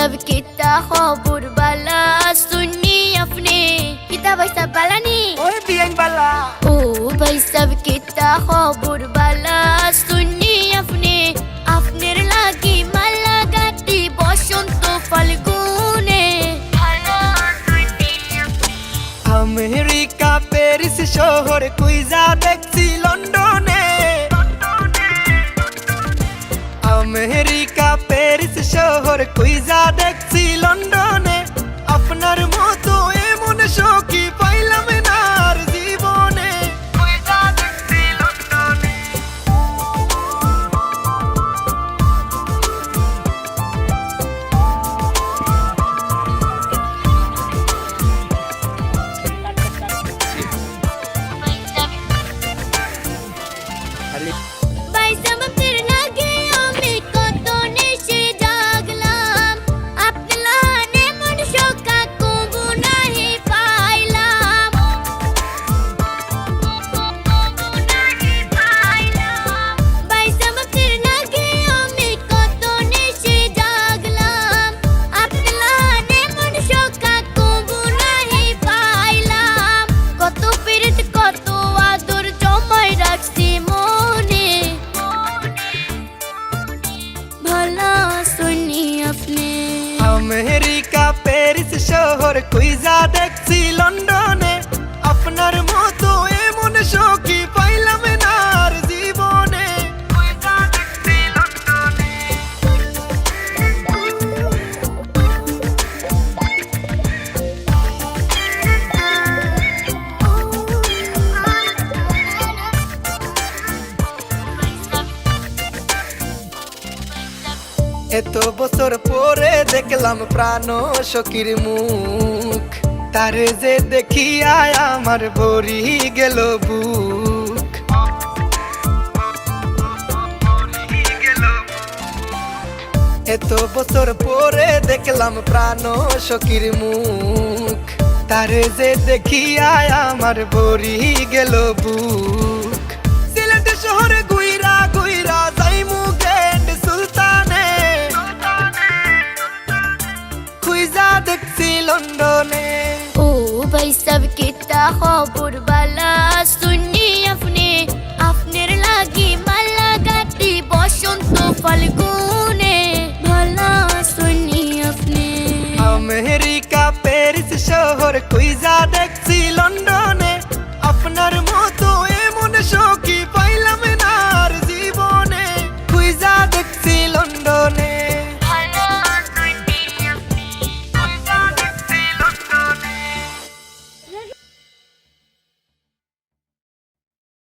सब कितना खबर बाला सुनी अपने कितना भाई सब बाला नी ओए बियन बाला ओ भाई सब कितना खबर बाला सुनी अपने अपने लागी माला गाती बसंत फाल्गुने আমেরিকা প্যারিস শহর কুইজা দেখছি লন্ডনে আমেরিকা প্যারিস শহর কুইজা দেখছি লন্ডনে আপনার মতো এমন সখী পাইলাম না আর জীবনে কুইজা দেখছি লন্ডনে भाई सब तेरे लागे हमें कतो निशे जागलाम अपने लाने मन शोका कुबु नहीं पाइलाम भाई सब तेरे लागे हमें कतो निशे जागलाम अपने लाने मन शोका कुबु नहीं पाइलाम कतो पीड़ित कतो आदर जमाई राखছি মনে भला सुनी अपने আমেরিকা প্যারিস শহর কুইজা দেখছি লন্ডনে আপনার মতো এমন সখী পাইলাম না আর জীবনে কুইজা দেখছি লন্ডনে এত বছর পরে দেখলাম প্রাণ সখীর মুখ তারে যে দেখিয়া আমার ভরি গেল বুক এত বছর পরে দেখলাম প্রাণ সখীর মুখ তারে যে দেখিয়া আমার ভরি গেল বুক সিলেট শহরে গুইরা গুইরা যাইমু গেন্ড সুলতানে খুইজা দেখছি লন্ডনে ओ भाई सब कितना खबर बाला सुनी अपने अपने लागी माला गाती बसंत फाल्गुने भला सुनी अपने আমেরিকা প্যারিস শহর কুইজা দেখ